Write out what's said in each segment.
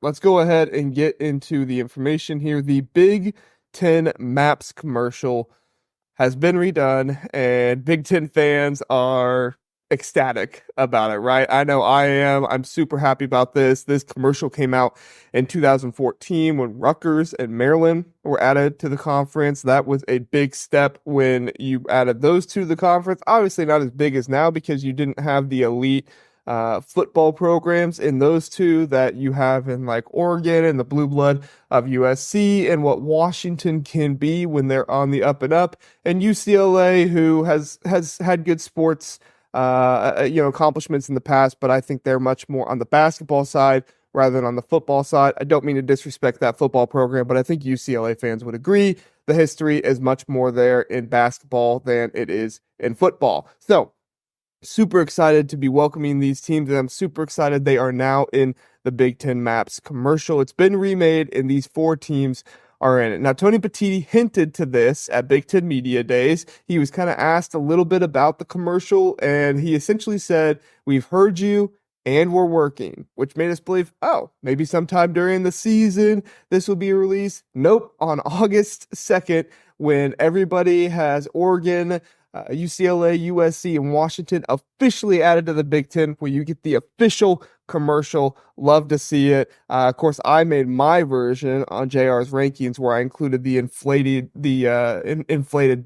let's go ahead and get into the information here. The Big Ten Maps commercial has been redone, and Big Ten fans are ecstatic about it, right? I know I am. I'm super happy about this. This commercial came out in 2014 when Rutgers and Maryland were added to the conference. That was a big step when you added those two to the conference. Obviously, not as big as now because you didn't have the elite football programs in those two that you have in like Oregon and the blue blood of USC and what Washington can be when they're on the up and up, and UCLA, who has had good sports accomplishments in the past, but I think they're much more on the basketball side rather than on the football side. I don't mean to disrespect that football program, but I think UCLA fans would agree the history is much more there in basketball than it is in football. So super excited to be welcoming these teams, and I'm super excited they are now in the Big Ten Maps commercial. It's been remade, and these four teams are in it. Now, Tony Petitti hinted to this at Big Ten Media Days. He was kind of asked a little bit about the commercial, and he essentially said, "We've heard you, and we're working," which made us believe, oh, maybe sometime during the season this will be released. Nope, on August 2nd, when everybody has Oregon, UCLA, USC, and Washington officially added to the Big Ten, where you get the official commercial. Love to see it. Of course, I made my version on JR's rankings where I included the inflated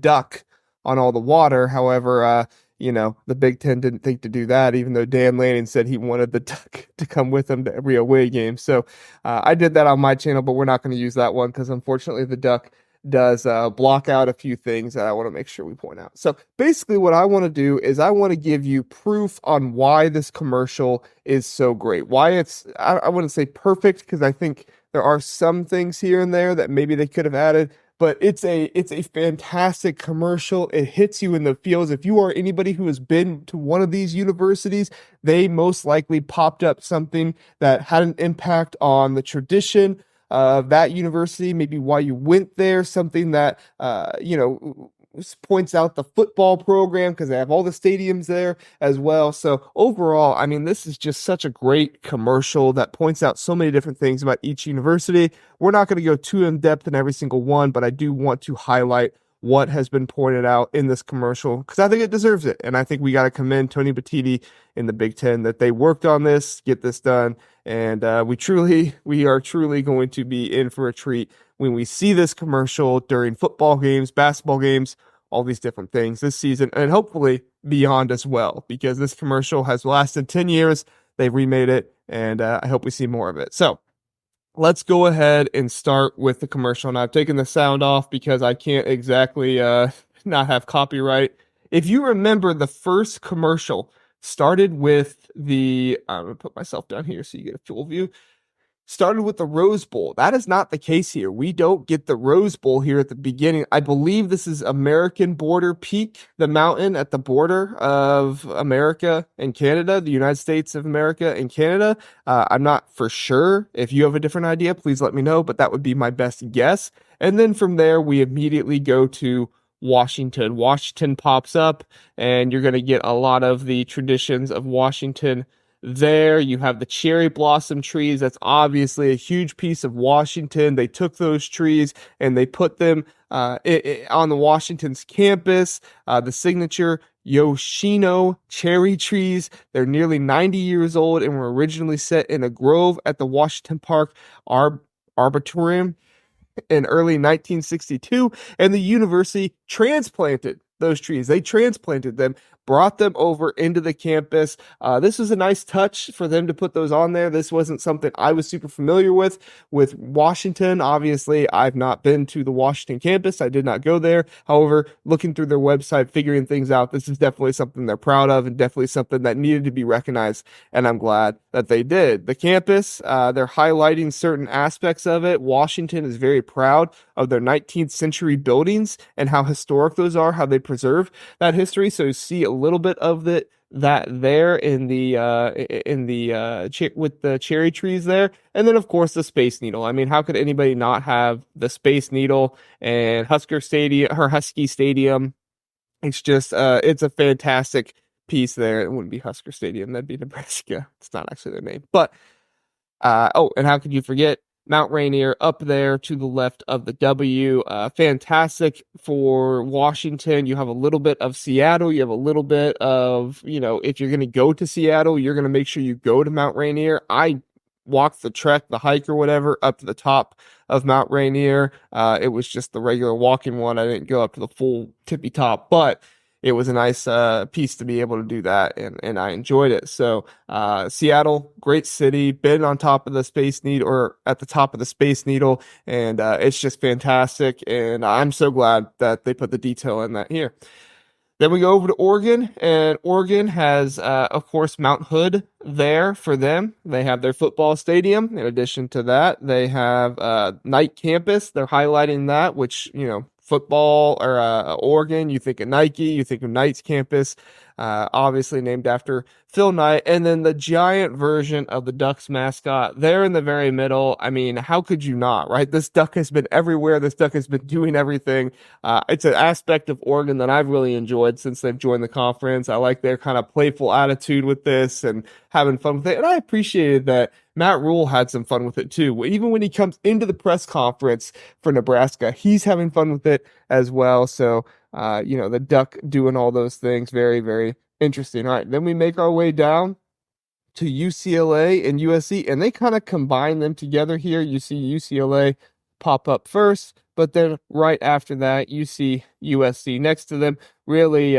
duck on all the water. However, the Big Ten didn't think to do that, even though Dan Lanning said he wanted the duck to come with him to every away game. So I did that on my channel, but we're not going to use that one because unfortunately the duck does block out a few things that I want to make sure we point out. So basically what I want to do is I want to give you proof on why this commercial is so great. Why I wouldn't say perfect, because I think there are some things here and there that maybe they could have added, but it's a fantastic commercial. It hits you in the feels. If you are anybody who has been to one of these universities, they most likely popped up something that had an impact on the tradition of that university, maybe why you went there, something that, points out the football program because they have all the stadiums there as well. So overall, I mean, this is just such a great commercial that points out so many different things about each university. We're not going to go too in depth in every single one, but I do want to highlight what has been pointed out in this commercial because I think it deserves it. And I think we got to commend Tony Petitti in the Big Ten that they worked on this, get this done. And we are truly going to be in for a treat when we see this commercial during football games, basketball games, all these different things this season, and hopefully beyond as well, because this commercial has lasted 10 years. They've remade it, and I hope we see more of it. So let's go ahead and start with the commercial. And I've taken the sound off because I can't exactly not have copyright. If you remember, the first commercial started with I'm going to put myself down here so you get a full view. Started with the Rose Bowl. That is not the case here. We don't get the Rose Bowl here at the beginning. I believe this is American Border Peak, the mountain at the border of America and Canada, the United States of America and Canada. I'm not for sure. If you have a different idea, please let me know, but that would be my best guess. And then from there, we immediately go to Washington. Washington pops up, and you're going to get a lot of the traditions of Washington there. You have the cherry blossom trees. That's obviously a huge piece of Washington. They took those trees and they put them on the Washington's campus. The signature Yoshino cherry trees. They're nearly 90 years old and were originally set in a grove at the Washington Park Arboretum in early 1962, and the university transplanted those trees. They transplanted them, brought them over into the campus. This was a nice touch for them to put those on there. This wasn't something I was super familiar with Washington. Obviously, I've not been to the Washington campus. I did not go there. However, looking through their website, figuring things out, this is definitely something they're proud of and definitely something that needed to be recognized, and I'm glad that they did. The campus, they're highlighting certain aspects of it. Washington is very proud of their 19th century buildings and how historic those are, how they preserve that history. So you see a little bit of that there in the with the cherry trees there, and then of course the Space Needle. I mean, how could anybody not have the Space Needle and Husky Stadium? It's just it's a fantastic piece there. It wouldn't be Husker Stadium, that'd be Nebraska. It's not actually their name, but Oh, and how could you forget Mount Rainier up there to the left of the W? Fantastic for Washington. You have a little bit of Seattle. You have a little bit of, if you're going to go to Seattle, you're going to make sure you go to Mount Rainier. I walked the trek, the hike or whatever, up to the top of Mount Rainier. It was just the regular walking one. I didn't go up to the full tippy top, but it was a nice piece to be able to do that, and I enjoyed it. So Seattle, great city, been on top of the Space Needle or at the top of the Space Needle, and it's just fantastic. And I'm so glad that they put the detail in that here. Then we go over to Oregon, and Oregon has, of course, Mount Hood there for them. They have their football stadium. In addition to that, they have Knight Campus. They're highlighting that, which, football or Oregon, you think of Nike, you think of Knight's campus, obviously named after Phil Knight. And then the giant version of the Ducks mascot there in the very middle. I mean, how could you not, right? This duck has been everywhere. This duck has been doing everything. It's an aspect of Oregon that I've really enjoyed since they've joined the conference. I like their kind of playful attitude with this and having fun with it. And I appreciated that Matt Rule had some fun with it too. Even when he comes into the press conference for Nebraska, he's having fun with it as well. So, the duck doing all those things, very, very interesting. All right, then we make our way down to UCLA and USC, and they kind of combine them together here. You see UCLA pop up first, but then right after that, you see USC next to them. Really,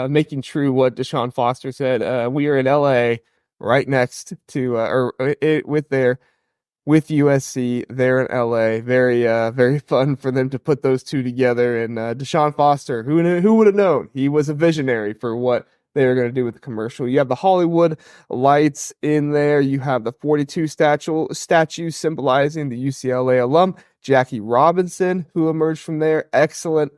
making true what Deshaun Foster said. We are in LA right next to with USC there in LA. Very very fun for them to put those two together. And Deshaun Foster, who would have known? He was a visionary for what they were going to do with the commercial. You have the Hollywood lights in there. You have the 42 statue symbolizing the UCLA alum Jackie Robinson, who emerged from there. Excellent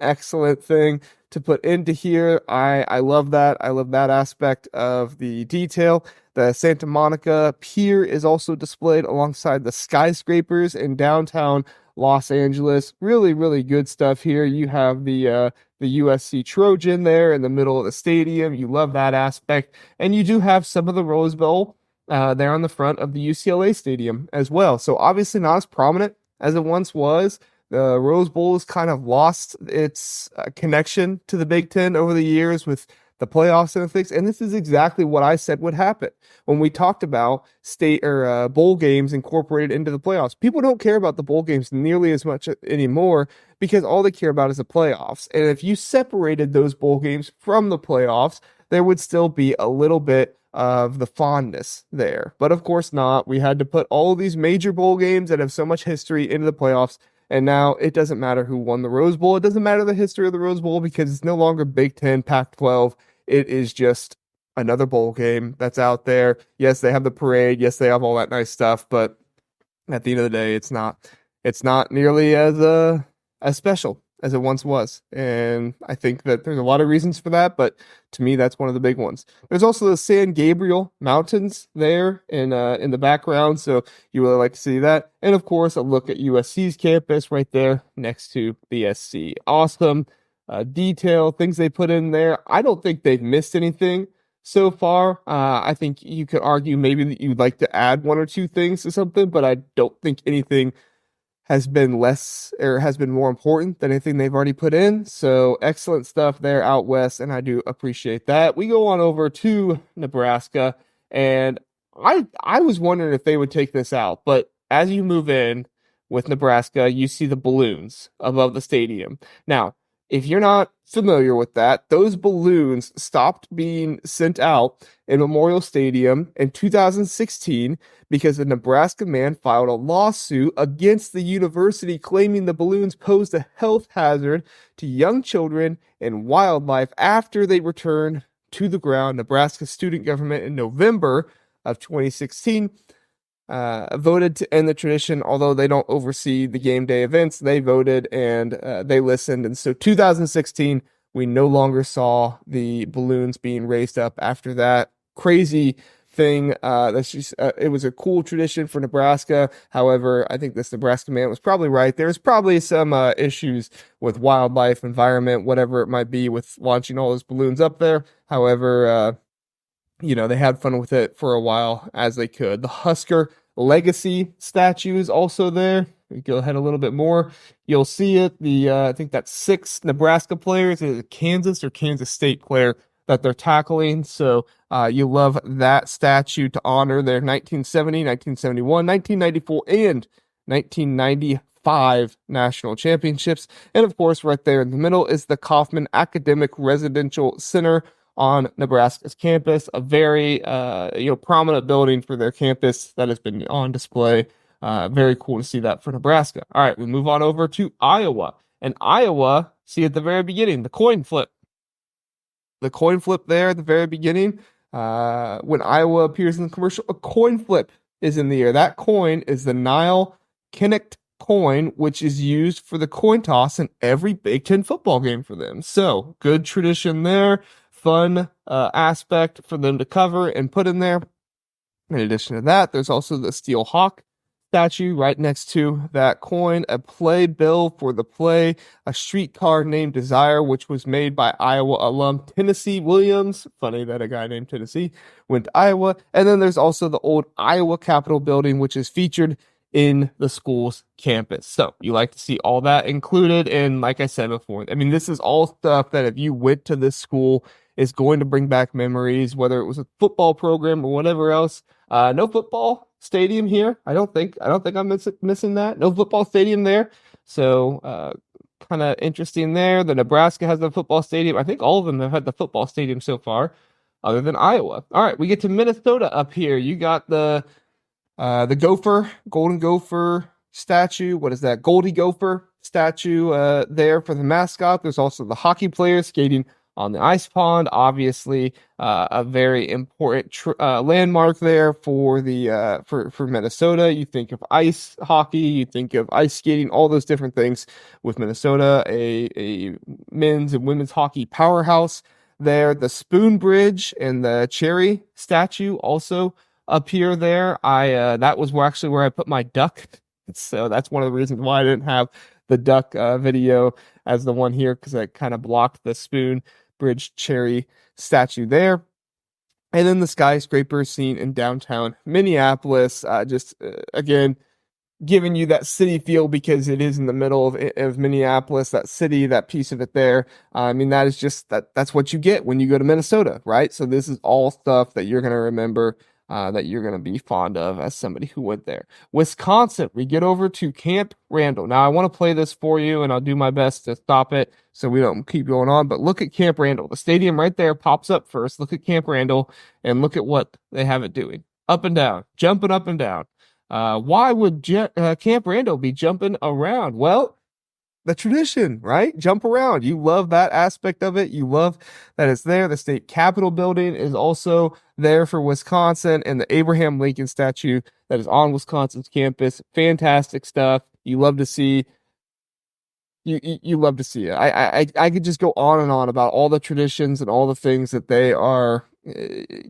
thing to put into here. I love that. I love that aspect of the detail. The Santa Monica Pier is also displayed alongside the skyscrapers in downtown Los Angeles. Really, really good stuff here. You have the USC Trojan there in the middle of the stadium. You love that aspect. And you do have some of the Rose Bowl there on the front of the UCLA stadium as well. So obviously not as prominent as it once was. The Rose Bowl has kind of lost its connection to the Big Ten over the years with the playoffs and things. And this is exactly what I said would happen when we talked about state or bowl games incorporated into the playoffs. People don't care about the bowl games nearly as much anymore because all they care about is the playoffs. And if you separated those bowl games from the playoffs, there would still be a little bit of the fondness there. But of course not. We had to put all of these major bowl games that have so much history into the playoffs. And now it doesn't matter who won the Rose Bowl. It doesn't matter the history of the Rose Bowl because it's no longer Big Ten, Pac-12. It is just another bowl game that's out there. Yes, they have the parade. Yes, they have all that nice stuff. But at the end of the day, it's not nearly as special as it once was. And I think that there's a lot of reasons for that, but to me, that's one of the big ones. There's also the San Gabriel Mountains there in the background, so you really like to see that. And of course, a look at USC's campus right there next to the SC. Awesome detail, things they put in there. I don't think they've missed anything so far. I think you could argue maybe that you'd like to add one or two things to something, but I don't think anything has been less or has been more important than anything they've already put in. So excellent stuff there out west, and I do appreciate that. We go on over to Nebraska, and I was wondering if they would take this out, but as you move in with Nebraska, you see the balloons above the stadium. Now, if you're not familiar with that, those balloons stopped being sent out in Memorial Stadium in 2016 because a Nebraska man filed a lawsuit against the university claiming the balloons posed a health hazard to young children and wildlife after they returned to the ground. Nebraska student government in November of 2016 voted to end the tradition. Although they don't oversee the game day events, they voted and they listened. And so 2016, we no longer saw the balloons being raised up after that crazy thing. That's just, it was a cool tradition for Nebraska. However, I think this Nebraska man was probably right. There's probably some issues with wildlife, environment, whatever it might be with launching all those balloons up there. However, they had fun with it for a while as they could. The Husker legacy statue is also there. We go ahead a little bit more. You'll see it. I think that's 6 Nebraska players. Is it Kansas or Kansas State player that they're tackling? So you love that statue to honor their 1970, 1971, 1994, and 1995 national championships. And of course, right there in the middle is the Kauffman Academic Residential Center on Nebraska's campus, a very prominent building for their campus that has been on display. Very cool to see that for Nebraska. All right, we move on over to Iowa. And Iowa, see at the very beginning, the coin flip. The coin flip there at the very beginning. When Iowa appears in the commercial, a coin flip is in the air. That coin is the Nile Kinnick coin, which is used for the coin toss in every Big Ten football game for them. So good tradition there. Fun aspect for them to cover and put in there. In addition to that, there's also the Steel Hawk statue right next to that coin, a playbill for the play, a streetcar named Desire, which was made by Iowa alum Tennessee Williams. Funny that a guy named Tennessee went to Iowa. And then there's also the old Iowa Capitol building, which is featured in the school's campus. So you like to see all that included. And like I said before, I mean, this is all stuff that if you went to this school is going to bring back memories, whether it was a football program or whatever else. No football stadium here. I don't think I'm missing that. No football stadium there. So kind of interesting there. The Nebraska has the football stadium. I think all of them have had the football stadium so far, other than Iowa. All right, we get to Minnesota up here. You got the Golden Gopher statue. What is that? Goldie Gopher statue there for the mascot. There's also the hockey players skating on the ice pond. Obviously, a very important landmark there for the for Minnesota. You think of ice hockey, you think of ice skating, all those different things. With Minnesota, a men's and women's hockey powerhouse there. The Spoon Bridge and the Cherry statue also appear there. That was actually where I put my duck. So that's one of the reasons why I didn't have the duck video as the one here, because I kind of blocked the Spoon Bridge Cherry statue there. And then the skyscraper scene in downtown Minneapolis, again, giving you that city feel because it is in the middle of Minneapolis, that city, that piece of it there. I mean, that is just that's what you get when you go to Minnesota, right? So this is all stuff that you're going to remember, that you're going to be fond of as somebody who went there. Wisconsin, we get over to Camp Randall. Now, I want to play this for you, and I'll do my best to stop it so we don't keep going on. But look at Camp Randall. The stadium right there pops up first. Look at Camp Randall, and look at what they have it doing. Up and down, jumping up and down. Why would Camp Randall be jumping around? Well, the tradition, right? Jump around. You love that aspect of it. You love that it's there. The state capitol building is also there for Wisconsin, and the Abraham Lincoln statue that is on Wisconsin's campus. Fantastic stuff. You love to see. You love to see it. I could just go on and on about all the traditions and all the things that they are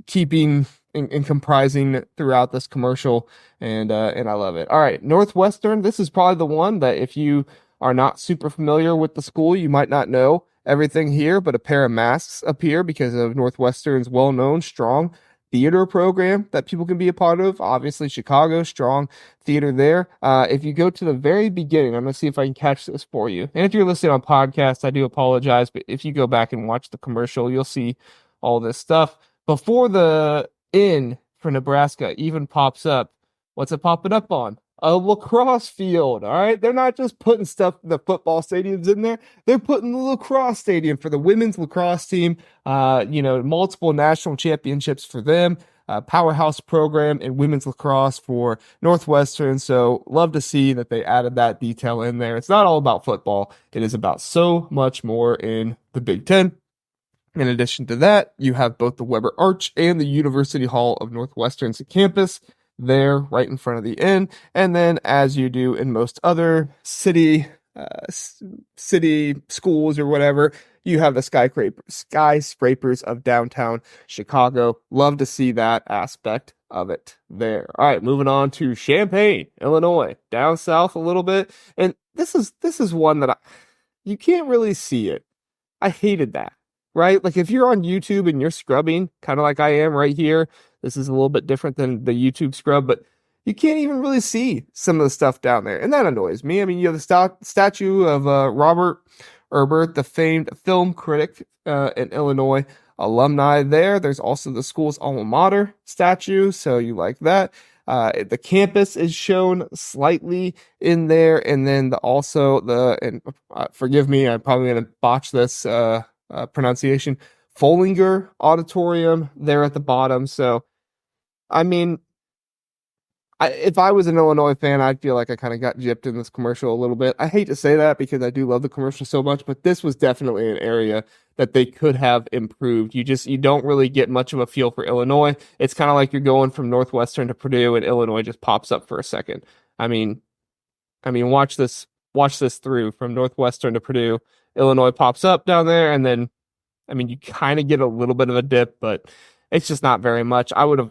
keeping and comprising throughout this commercial, and I love it. All right, Northwestern. This is probably the one that if you are not super familiar with the school, you might not know everything here, but a pair of masks appear because of Northwestern's well-known strong theater program that people can be a part of. Obviously, Chicago, strong theater there. If you go to the very beginning, I'm going to see if I can catch this for you. And if you're listening on podcast, I do apologize, but if you go back and watch the commercial, you'll see all this stuff. Before the N for Nebraska even pops up, what's it popping up on? A lacrosse field. All right. They're not just putting stuff, the football stadiums in there. They're putting the lacrosse stadium for the women's lacrosse team. Multiple national championships for them. Powerhouse program in women's lacrosse for Northwestern. So love to see that they added that detail in there. It's not all about football. It is about so much more in the Big Ten. In addition to that, you have both the Weber Arch and the University Hall of Northwestern's campus there right in front of the inn. And then, as you do in most other city schools or whatever, you have the skyscrapers of downtown Chicago. Love to see that aspect of it there. All right, moving on to Champaign, Illinois, down south a little bit. And this is one that you can't really see it. I hated that. Right? Like if you're on YouTube and you're scrubbing, kind of like I am right here, this is a little bit different than the YouTube scrub, but you can't even really see some of the stuff down there, and that annoys me. I mean, you have the statue of Robert Ebert, the famed film critic in Illinois alumni there. There's also the school's alma mater statue, so you like that. The campus is shown slightly in there, and then and forgive me, I'm probably going to botch this pronunciation, Follinger Auditorium there at the bottom. So, I mean, if I was an Illinois fan, I'd feel like I kind of got gypped in this commercial a little bit. I hate to say that because I do love the commercial so much, but this was definitely an area that they could have improved. You don't really get much of a feel for Illinois. It's kind of like you're going from Northwestern to Purdue and Illinois just pops up for a second. I mean, watch this through from Northwestern to Purdue. Illinois pops up down there, and then you kind of get a little bit of a dip, but it's just not very much. I would have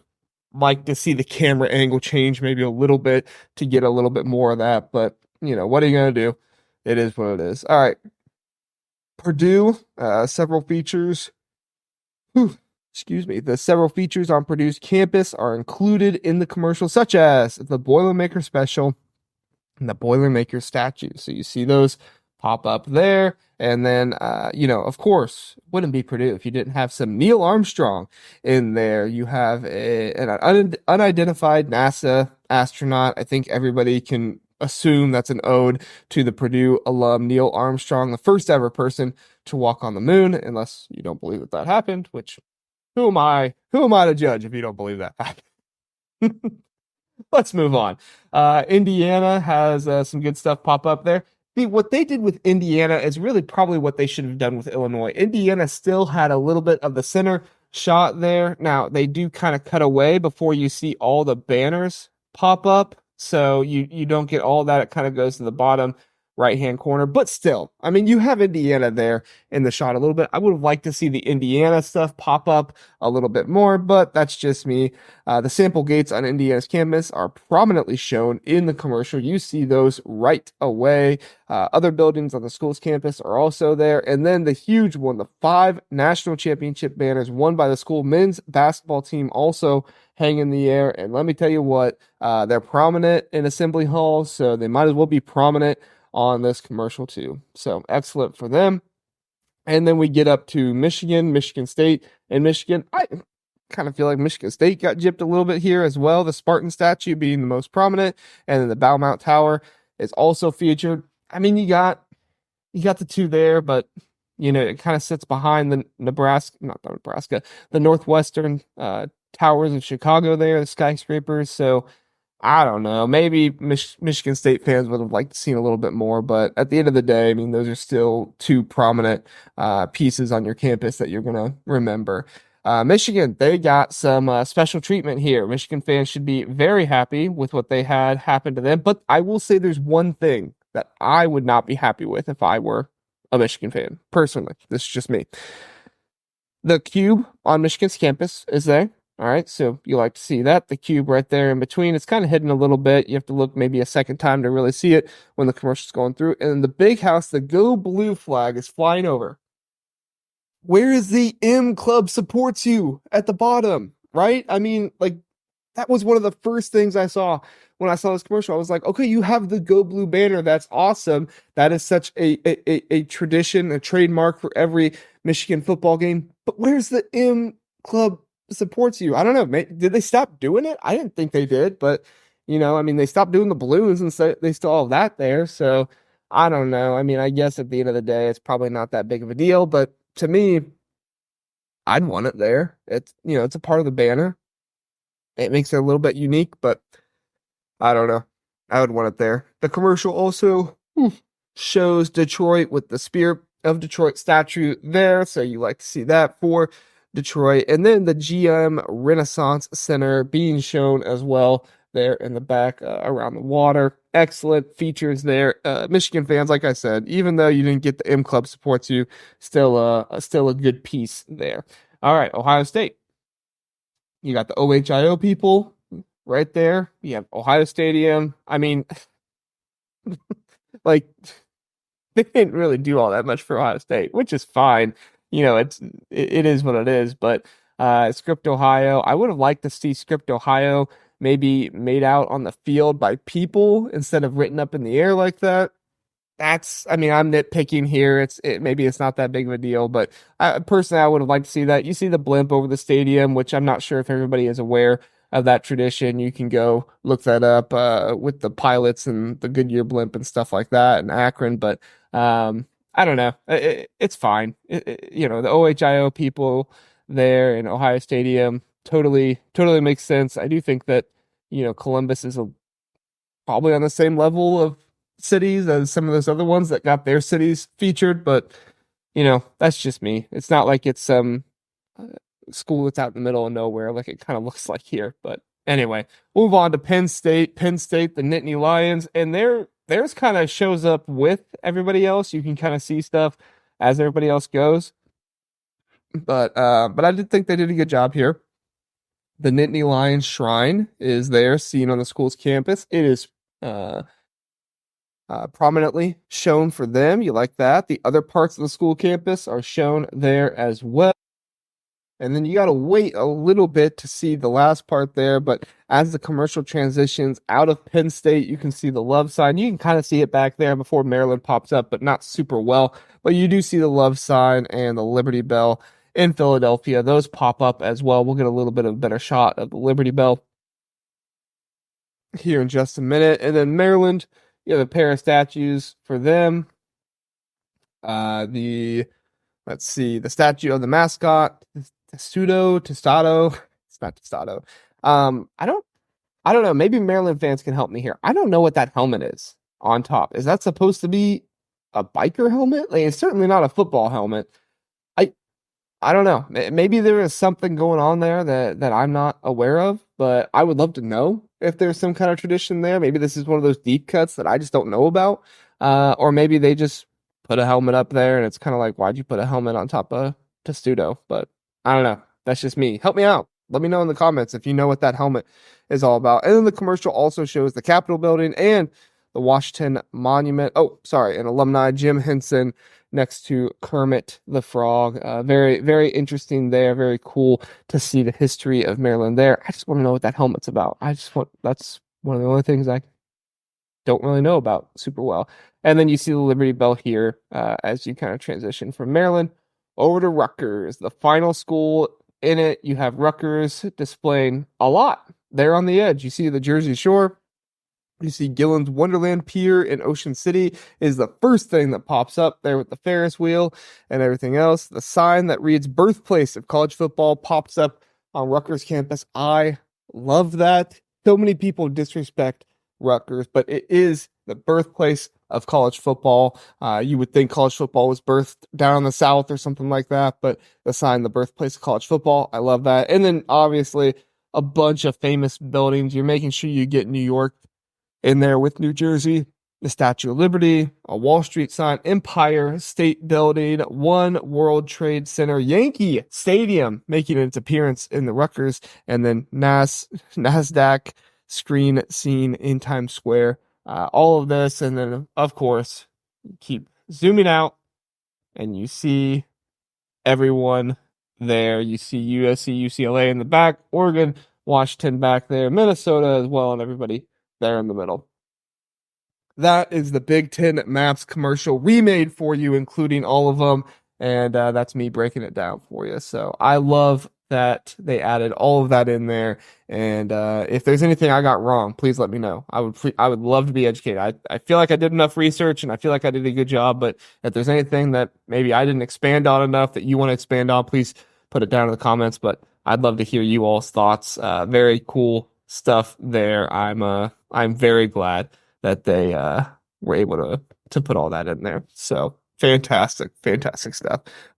liked to see the camera angle change maybe a little bit to get a little bit more of that, but what are you going to do? It is what it is. All right. Purdue, several features. Excuse me. The several features on Purdue's campus are included in the commercial, such as the Boilermaker Special and the Boilermaker statue. So you see those pop up there. And then, of course, wouldn't be Purdue if you didn't have some Neil Armstrong in there. You have an unidentified NASA astronaut. I think everybody can assume that's an ode to the Purdue alum Neil Armstrong, the first ever person to walk on the moon, unless you don't believe that happened, which who am I? Who am I to judge if you don't believe that happened? Let's move on. Indiana has some good stuff pop up there. What they did with Indiana is really probably what they should have done with Illinois. Indiana still had a little bit of the center shot there. Now, they do kind of cut away before you see all the banners pop up. So you don't get all that. It kind of goes to the bottom right-hand corner. But still, you have Indiana there in the shot a little bit. I would have liked to see the Indiana stuff pop up a little bit more, but that's just me. The sample gates on Indiana's campus are prominently shown in the commercial. You see those right away. Other buildings on the school's campus are also there. And then the huge one, the 5 national championship banners won by the school men's basketball team also hang in the air. And let me tell you what, they're prominent in Assembly Hall, so they might as well be prominent on this commercial too. So excellent for them. And then we get up to Michigan State, and Michigan. I kind of feel like Michigan State got gypped a little bit here as well. The Spartan statue being the most prominent, and then the Bowmount Tower is also featured. You got the two there, but it kind of sits behind the the Northwestern towers of Chicago there, the skyscrapers. So I don't know. Maybe Michigan State fans would have liked to see a little bit more, but at the end of the day, those are still two prominent pieces on your campus that you're gonna remember. Michigan, they got some special treatment here. Michigan fans should be very happy with what they had happen to them, but I will say there's one thing that I would not be happy with if I were a Michigan fan, personally. This is just me. The cube on Michigan's campus is there. All right, so you like to see that. The cube right there in between. It's kind of hidden a little bit. You have to look maybe a second time to really see it when the commercial's going through. And then the big house, the Go Blue flag is flying over. Where is the M Club supports you at the bottom, right? That was one of the first things I saw when I saw this commercial. I was like, okay, you have the Go Blue banner. That's awesome. That is such a tradition, a trademark for every Michigan football game. But where's the M Club supports you? I don't know. Did they stop doing it? I didn't think they did, but they stopped doing the balloons and so they still have that there. So I don't know. I guess at the end of the day, it's probably not that big of a deal, but to me, I'd want it there. It's a part of the banner. It makes it a little bit unique, but I don't know. I would want it there. The commercial also shows Detroit with the Spirit of Detroit statue there. So you like to see that for Detroit. And then the GM Renaissance Center being shown as well there in the back around the water. Excellent features there. Michigan fans, like I said, even though you didn't get the M Club supports you, still a good piece there. All right, Ohio State. You got the OHIO people right there. You have Ohio Stadium. They didn't really do all that much for Ohio State, which is fine. It is what it is, but Script Ohio, I would have liked to see Script Ohio maybe made out on the field by people instead of written up in the air like that. I mean, I'm nitpicking here. Maybe it's not that big of a deal, but personally, I would have liked to see that. You see the blimp over the stadium, which I'm not sure if everybody is aware of that tradition. You can go look that up with the pilots and the Goodyear blimp and stuff like that in Akron. But I don't know. It's fine. The OHIO people there in Ohio Stadium totally makes sense. I do think that Columbus is probably on the same level of cities as some of those other ones that got their cities featured, but that's just me. It's not like it's some school that's out in the middle of nowhere like it kind of looks like here. But anyway, move on to Penn State. Penn State, the Nittany Lions, and theirs kind of shows up with everybody else. You can kind of see stuff as everybody else goes. But I did think they did a good job here. The Nittany Lions Shrine is there, seen on the school's campus. It is prominently shown for them. You like that? The other parts of the school campus are shown there as well. And then you got to wait a little bit to see the last part there. But as the commercial transitions out of Penn State, you can see the love sign. You can kind of see it back there before Maryland pops up, but not super well. But you do see the love sign and the Liberty Bell in Philadelphia. Those pop up as well. We'll get a little bit of a better shot of the Liberty Bell here in just a minute. And then Maryland, you have a pair of statues for them. Let's see, the statue of the mascot, Tostado. It's not Tostado. I don't know. Maybe Maryland fans can help me here. I don't know what that helmet is on top. Is that supposed to be a biker helmet? Like, it's certainly not a football helmet. I don't know. Maybe there is something going on there that I'm not aware of, but I would love to know if there's some kind of tradition there. Maybe this is one of those deep cuts that I just don't know about. Or maybe they just put a helmet up there and it's kind of like, why'd you put a helmet on top of Testudo? But I don't know. That's just me. Help me out. Let me know in the comments if you know what that helmet is all about. And then the commercial also shows the Capitol building and the Washington Monument. Oh, sorry, an alumni, Jim Henson, next to Kermit the Frog. Very, very interesting there. Very cool to see the history of Maryland there. I just want to know what that helmet's about. That's one of the only things I don't really know about super well. And then you see the Liberty Bell here as you kind of transition from Maryland over to Rutgers, the final school in it. You have Rutgers displaying a lot there on the edge. You see the Jersey Shore. You see Gillen's Wonderland Pier in Ocean City is the first thing that pops up there with the Ferris wheel and everything else. The sign that reads birthplace of college football pops up on Rutgers campus. I love that. So many people disrespect Rutgers, but it is the birthplace of college football. You would think college football was birthed down in the South or something like that, but the sign, the birthplace of college football, I love that. And then obviously a bunch of famous buildings. You're making sure you get New York in there with New Jersey, the Statue of Liberty, a Wall Street sign, Empire State Building, One World Trade Center, Yankee Stadium making its appearance in the Rutgers, and then NASDAQ screen seen in Times Square. All of this, and then of course, keep zooming out, and you see everyone there. You see USC, UCLA in the back, Oregon, Washington back there, Minnesota as well, and everybody there in the middle. That is the Big Ten Maps commercial remade for you, including all of them. And that's me breaking it down for you. So I love that they added all of that in there. And if there's anything I got wrong, please let me know. I would love to be educated. I feel like I did enough research and I feel like I did a good job. But if there's anything that maybe I didn't expand on enough that you want to expand on, please put it down in the comments. But I'd love to hear you all's thoughts. Very cool stuff there. I'm very glad that they were able to put all that in there. So fantastic stuff.